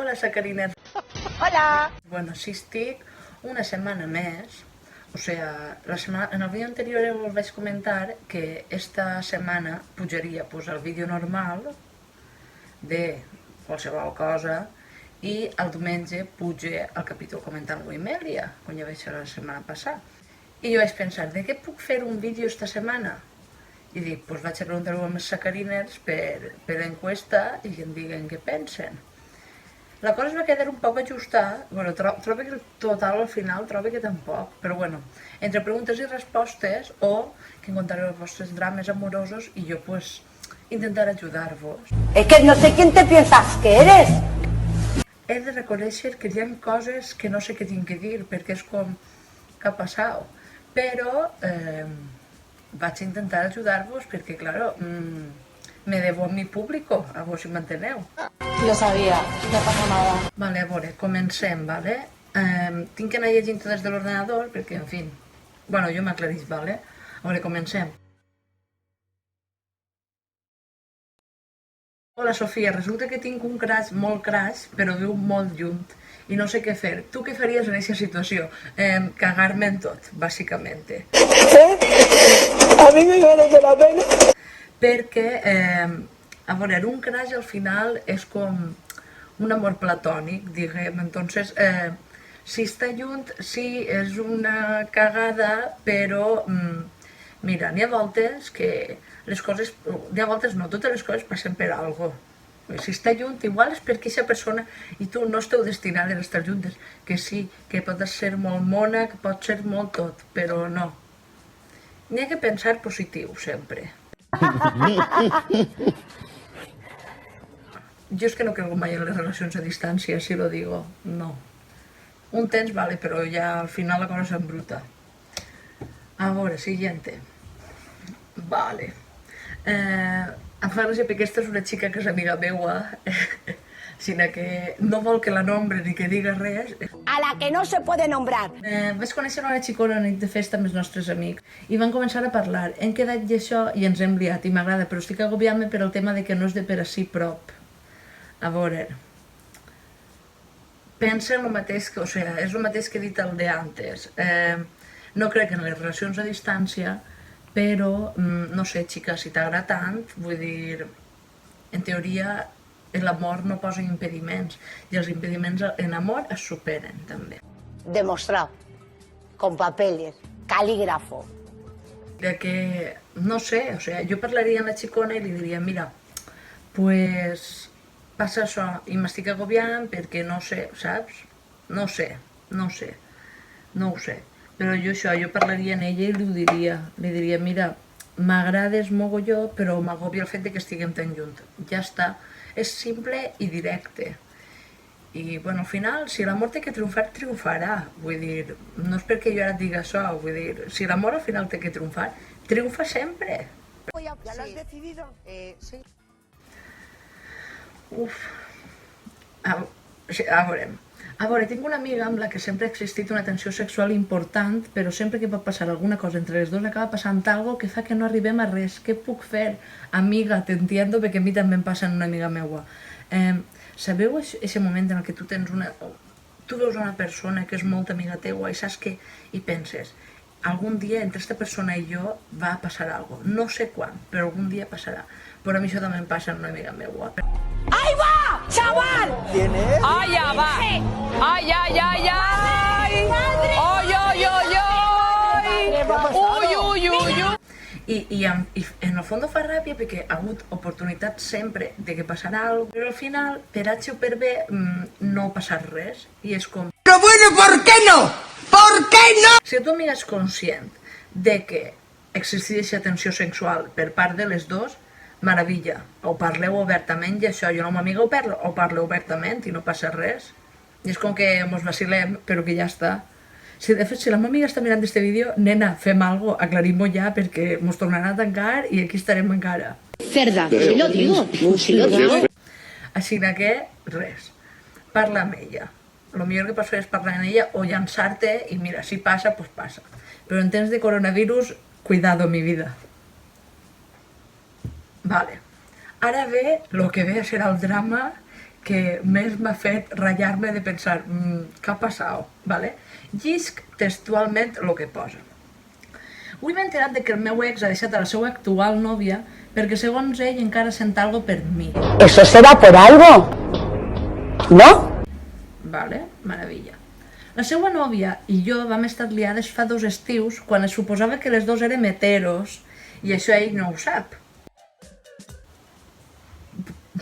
Hola, Sacarina. Hola. Bueno, sí estic una setmana més. O sea, en el vídeo anterior us vaig comentar que esta setmana pujaria pues, el vídeo normal de qualsevol cosa i el diumenge puja el capítol comentant amb l'Emèlia, quan ja vaig ser la setmana passada. I jo vaig pensar, de què puc fer un vídeo esta setmana? I dic, doncs vaig a preguntar-ho amb els sacariners per encuesta i que em diguen què pensen. La cosa es va quedar un poc ajustada, bueno, trobo que el total al final trobo que tampoc, però bueno, entre preguntes i respostes o que em contareu els vostres drames amorosos i jo pues intentar ajudar-vos. Es que no sé quién te piensas que eres. He de reconèixer que hi ha coses que no sé què tinc que dir perquè és com que ha passat, però vaig intentar ajudar-vos perquè, claro, me debo a mi público, a vos si m'enteneu. Lo sabía, no pasa nada. Vale, a veure, comencem, vale? Tinc que anar llegint des de l'ordenador perquè, en fi, bueno, jo m'aclarís, vale? A veure, comencem. Hola, Sofia, resulta que tinc un crash, molt crash, però viu molt lluny i no sé què fer. Tu què faries en aquesta situació? Cagar-me en tot, bàsicament. A mí me merece la pena. Perquè, a veure, un crash al final és com un amor platònic, diguem. Entonces, si està lluny, sí, és una cagada, però, mira, n'hi ha voltes que les coses, n'hi ha voltes no, totes les coses passen per algo. Si està lluny, igual és perquè aquesta persona i tu no esteu destinades a estar juntes, que sí, que pot ser molt mona, que pot ser molt tot, però no. N'hi ha que pensar positiu, sempre. Jo és que no crec mai en les relacions a distància, si lo digo, no. Un temps vale, però ja al final la cosa s'embruta. A veure, siguiente. Vale. Em fa gràcia perquè aquesta és una xica que és amiga meua, sinó que no vol que la nombre ni que diga res. A la que no se puede nombrar. Vaig conèixer una xicona a nit de festa amb els nostres amics i van començar a parlar. Hem quedat i això i ens hem liat i m'agrada, però estic agobiant-me per el tema de que no és de per ací prop. A veure, pensa en el mateix que, o sigui, és el mateix que he dit el d'antes. No crec en les relacions a distància, però, no sé, xica, si t'agrada tant, vull dir, en teoria, l'amor no posa impediments, i els impediments en amor es superen, també. Demostrado. Con papeles. Calígrafo. Que, no sé, o sigui, jo parlaria amb la xicona i li diria, mira, pues passa això i m'estic agobiant perquè no sé, saps? No ho sé. Però jo parlaria amb ella i li diria, mira, m'agrades mogolló, però m'agobia el fet de que estiguem tan junts. Ja està. És simple i directe. I, bueno, al final, si l'amor té que triomfar, triomfarà. Vull dir, no és perquè jo ara et digui això, vull dir, si l'amor al final té que triomfar, triomfa sempre. ¿Ya lo has decidido? Sí. Uf. A veure, tinc una amiga amb la que sempre ha existit una tensió sexual important, però sempre que pot passar alguna cosa entre les dues acaba passant algo que fa que no arribem a res. Què puc fer? Amiga, t'entiendo, perquè a mi també em passa amb una amiga meua. Sabeu aquest moment en què tu veus una persona que és molt amiga teua i saps que hi penses, algun dia entre aquesta persona i jo va passar algo. No sé quan, però algun dia passarà. Però a mi això també em passa amb una amiga meua. ¡Ahí va, chaval! ¿Quién es? ¡Ay, ya va! ¡Ay, ay, ay, ay! ¡Ay, ay, ay, ay! ¡Uy, uy, uy, uy! I en el fons fa ràbia perquè ha hagut oportunitat sempre de que passarà alguna cosa, però al final, per H o per B, no ha passat res. I és com... Pero bueno, ¿por qué no? ¿Por qué no? Si tu amiga és conscient de que existeix tensió sexual per part de les dues, meravella. O parleu obertament i això, jo no m'amiga o parleu obertament i no passa res. I és com que mos vacilem, però que ja està. De fet, si la meva amiga està mirant aquest vídeo, nena, fem algo, aclarim-ho ja perquè mos tornarà a tancar i aquí estarem encara. Cerda, si lo digo. Així que, res, parla amb ella. El millor que pots fer és parlar amb ella o llançar-te i mira, si passa, doncs passa. Però en temps de coronavirus, cuidado, mi vida. Vale. Ara ve el que ve a ser el drama que més m'ha fet ratllar-me de pensar què ha passat, ¿vale? Llisc textualment el que posa. Avui m'he enterat de que el meu ex ha deixat a la seva actual nòvia perquè segons ell encara sent algo per mi. ¿Eso será por algo? ¿No? Vale, maravilla. La seva nòvia i jo vam estar liades fa 2 estius quan es suposava que les dos érem heteros i això ell no ho sap.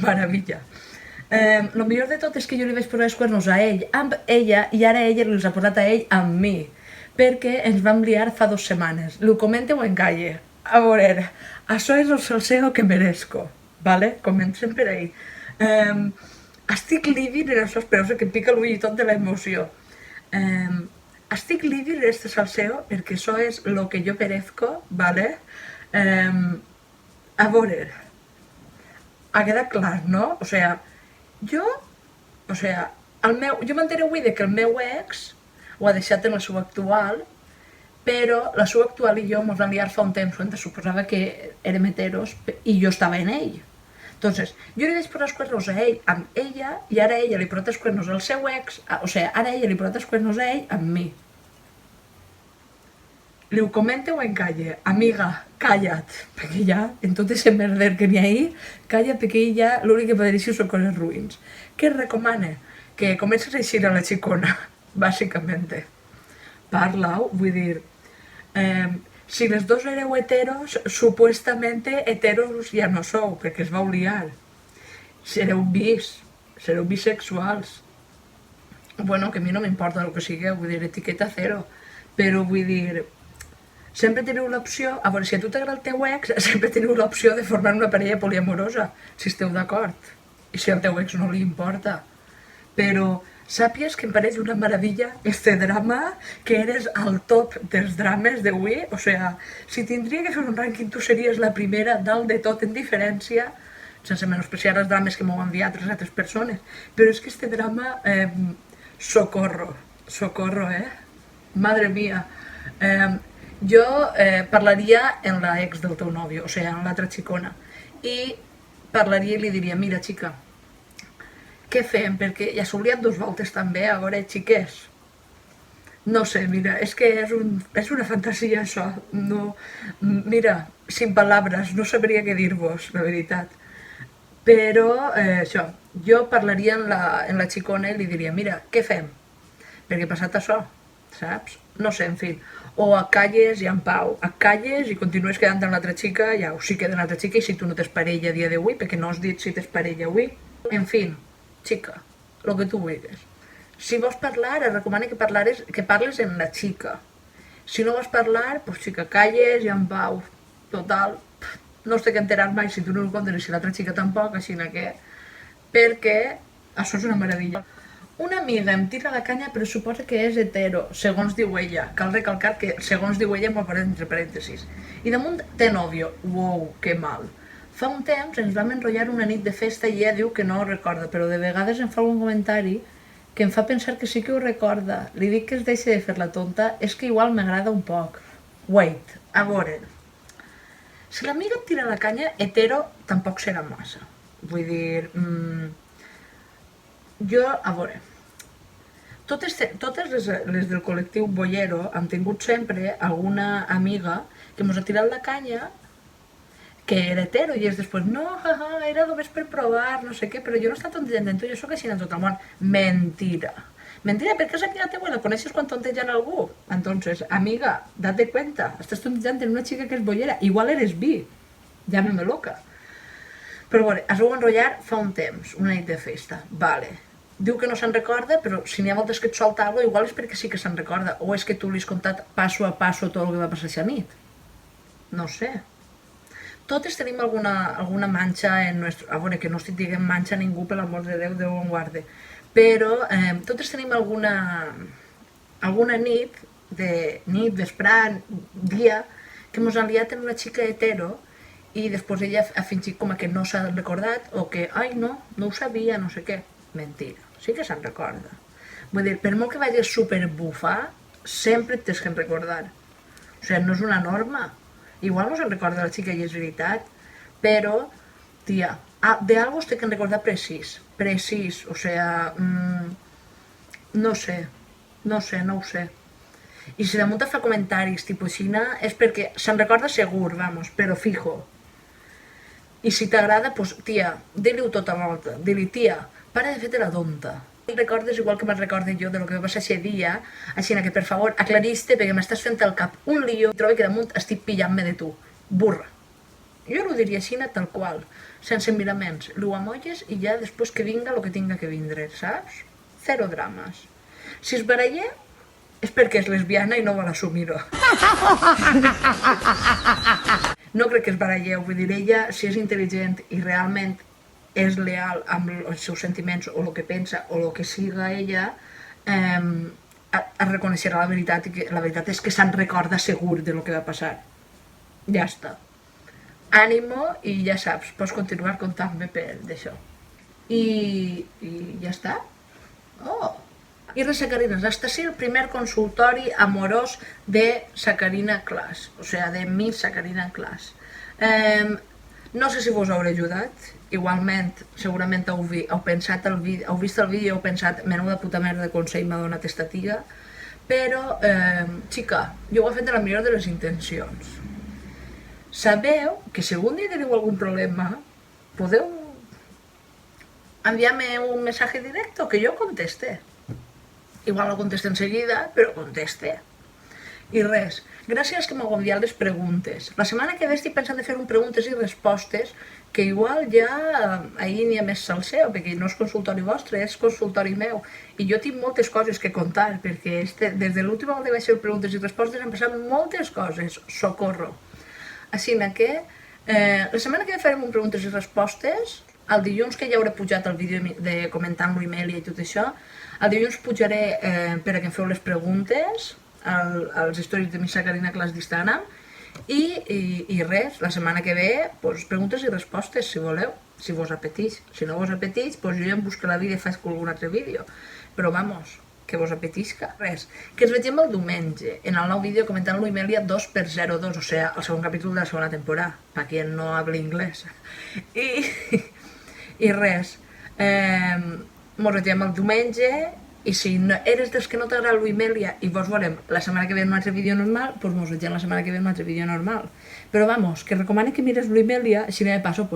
Maravilla. Lo millor de tot és que jo li vaig posar els cuernos a ell amb ella i ara ella els ha posat a ell amb mi perquè ens vam liar fa 2 setmanes. Lo comente o encalle. A veure, això és el salseo que merezco, ¿vale? Comencem per ahí. Estic lívir en això, espera que em pica l'ull i tot de l'emoció. Estic lívir en este salseo perquè això és lo que jo merezco, ¿vale? A veure, ha quedat clar, no? O sea, jo m'enteré avui de que el meu ex ho ha deixat en la seva actual, però la seva actual i jo ens vam liar fa un temps on suposava que érem heteros i jo estava en ell. Entonces, jo li vaig posar els cuernos a ell amb ella i ara ella li porta els cuernos al seu ex, o sea, ara ella li porta els cuernos a ell amb mi. Li ho comente o encalle? Amiga, calla't, perquè ja, en tot ese merder que n'hi ha ahí, calla perquè ja l'únic que podria dir són coses ruïns. Què es recomana? Que comences a eixir a la xicona, bàsicament. Parla-ho, vull dir, si les dos éreu heteros, supuestamente heteros ja no sou, perquè es vau liar. Sereu bisexuals. Bueno, que a mi no m'importa el que sigueu, vull dir, etiqueta cero. Però vull dir, sempre teniu l'opció, a veure, si a tu t'agrada el teu ex, sempre teniu l'opció de formar una parella poliamorosa, si esteu d'acord. I si al teu ex no li importa. Però sàpies que em pareix una meravella este drama, que eres al top dels drames d'avui. O sea, si tindria que fer un rànquing, tu series la primera dalt de tot en diferència, sense menospreciar els drames que m'ho han enviat les altres persones. Però és que este drama, socorro, madre mía. Jo parlaria en la ex del teu nòvio, o sea, en l'altra xicona, i parlaria i li diria, mira, xica, què fem? Perquè ja s'ho liat 2 voltes també, a veure, xiques. No sé, mira, és que és una fantasia això. No, mira, sin palabras, no sabria què dir-vos, la veritat. Però això, jo parlaria en la xicona i li diria, mira, què fem? Perquè ha passat això, saps? No sé, en fi. O et calles i en pau, et calles i continues quedant amb l'altra xica, ja o sí queda amb l'altra xica i si tu no tens parella a dia d'avui, perquè no has dit si tens parella avui. En fi, xica, el que tu vulguis. Si vols parlar, et recomano que parles amb la xica. Si no vols parlar, doncs xica, calles i en pau. Total, no has de enterar mai si tu no ho comptes i si l'altra xica tampoc, així que... Perquè això és una meravella. Una amiga em tira la canya però suposa que és hetero, segons diu ella. Cal recalcar que segons diu ella m'ho ha posat entre parèntesis. I damunt té nòvio. Uau, que mal. Fa un temps ens vam enrotllar una nit de festa i ella diu que no ho recorda, però de vegades em fa algun comentari que em fa pensar que sí que ho recorda. Li dic que es deixi de fer la tonta, és que igual m'agrada un poc. Wait, a veure. Si l'amiga et tira la canya, hetero tampoc serà massa. Vull dir... Jo, a veure... Totes les del col·lectiu Bollero han tingut sempre alguna amiga que mos ha tirat la canya que era hetero i és després, no, jaja, era només per provar, no sé què, però jo no he estat tontegant en tu, jo sóc així en tot el món. Mentira. Mentira, perquè és amiga teua, la coneixes quan tontejan algú. Entonces, amiga, date cuenta, estàs tontegant en una xica que és bollera, igual eres bi, llámeme loca. Però bueno, es vau enrotllar fa un temps, una nit de festa, vale. Diu que no se'n recorda, però si n'hi ha voltes que et solta alguna cosa, igual és perquè sí que se'n recorda, o és que tu li has contat passo a passo tot el que va passar aquesta nit. No sé. Totes tenim alguna manxa en nostre... A veure, que no estic dient manxa a ningú, per l'amor de Déu, Déu en guarde. Però totes tenim alguna nit, vesprà, dia, que mos han liat en una xica hetero i després ella ha fingit com que no s'ha recordat o que, ai no ho sabia, no sé què. Mentira, sí que se'n recorda. Vull dir, per molt que vagis superbufar, sempre et tens que recordar. O sigui, no és una norma. Igual no se'n recorda la xica i és veritat, però, tia, de algo us té que recordar precís, o sea, no ho sé. I si damunt fa comentaris tipus aixina, és perquè se'n recorda segur, vamos, però fijo. I si t'agrada, pues, tia, di-li-ho tota volta, di-li, tia, para de fer-te la tonta. Recordes igual que me'n recorde jo de lo que va passar aquest dia, així que per favor aclariste perquè m'estàs fent al cap un lío i trobo que damunt estic pillant-me de tu, burra. Jo ho diria així tal qual, sense miraments, l'ho amolles i ja després que vinga el que tinga que vindre, saps? Zero drames. Si es baralla és perquè és lesbiana i no vol assumir-ho. No crec que es baralleu, vull dir, ella, si és intel·ligent i realment és leal amb els seus sentiments o el que pensa o el que siga ella, es reconeixerà la veritat i que la veritat és que se'n recorda segur de lo que va passar. Ja està. Ànimo i ja saps, pots continuar contant-me d'això. I ja està. Oh! I res, Sacarines, hasta sí el primer consultori amorós de Sacarina Class, o sea, de mi Sacarina Class. No sé si vos hauré ajudat, igualment, segurament heu vist el vídeo i heu pensat, menuda puta merda de consell m'ha donat esta tiga, però, xica, jo ho he fet de la millor de les intencions. Sabeu que si algun dia teniu algun problema, podeu enviar-me un missatge directe que jo conteste. Igual no conteste enseguida, però conteste. I res, gràcies que m'heu enviat les preguntes. La setmana que ve estic pensant de fer un preguntes i respostes que igual ja ahir n'hi ha més salseo, perquè no és consultori vostre, és consultori meu. I jo tinc moltes coses que contar, perquè des de l'última volta que vaig fer preguntes i respostes han passat moltes coses. Socorro. Així que la setmana que ve farem un preguntes i respostes. El dilluns que ja hauré pujat el vídeo de comentant-lo Imèlia i tot això, el dilluns pujaré per a que em feu les preguntes als stories de mi Sacarina Class d'Instagram i res, la setmana que ve preguntes i respostes si voleu, si vos apeteix. Si no vos apeteix, jo ja em busco la vida i faig algun altre vídeo, però vamos, que vos apetisca. Res, que ens vegem el diumenge en el nou vídeo comentant-lo Imèlia 2x02, o sigui, el segon capítol de la segona temporada, per qui no habla inglès. I res, mos veiem el diumenge i si eres dels que no t'agrada l'Imèlia i vos veurem la setmana que ve un altre vídeo normal, doncs mos veiem la setmana que ve un altre vídeo normal. Però vamos, que recomano que mires l'Imèlia, així de passo,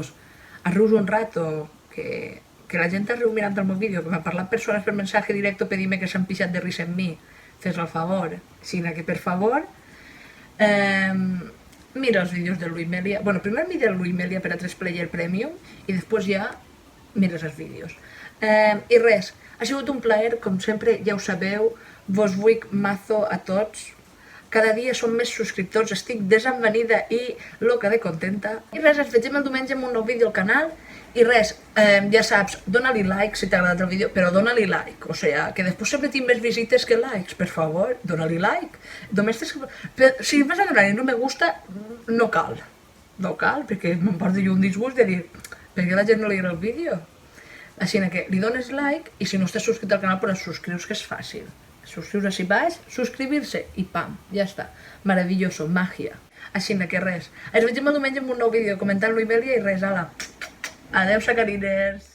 a rius un rato, que la gent es riu mirant el meu vídeo, que m'ha parlat persones per mensatge directe pedint-me que s'han pixat de risa en mi. Fes el favor. Així que, per favor, mira els vídeos de l'Imèlia. Bueno, primer mira l'Imèlia per a 3 Player Premium i després ja mires els vídeos. I res, ha sigut un plaer, com sempre, ja ho sabeu, vos vull mazo a tots. Cada dia som més subscriptors, estic desenvenida i loca de contenta. I res, ens vegem el diumenge amb un nou vídeo al canal. I res, ja saps, dona-li like si t'ha agradat el vídeo, però dona-li like. O sigui, que després sempre tinc més visites que likes, per favor, dona-li like. Si vas a donar-li no me gusta, no cal. No cal, perquè me'n porto jo un disgust de dir per què la gent no li agrada el vídeo. Així que li dones like i si no estàs subscrit al canal, doncs subscrius, que és fàcil. Subscrius així baix, subscribir-se i pam, ja està. Maravilloso, màgia. Així que res. Ens vegem el diumenge amb un nou vídeo comentant l'Imèlia i res, ala. Adeu, Sacarines.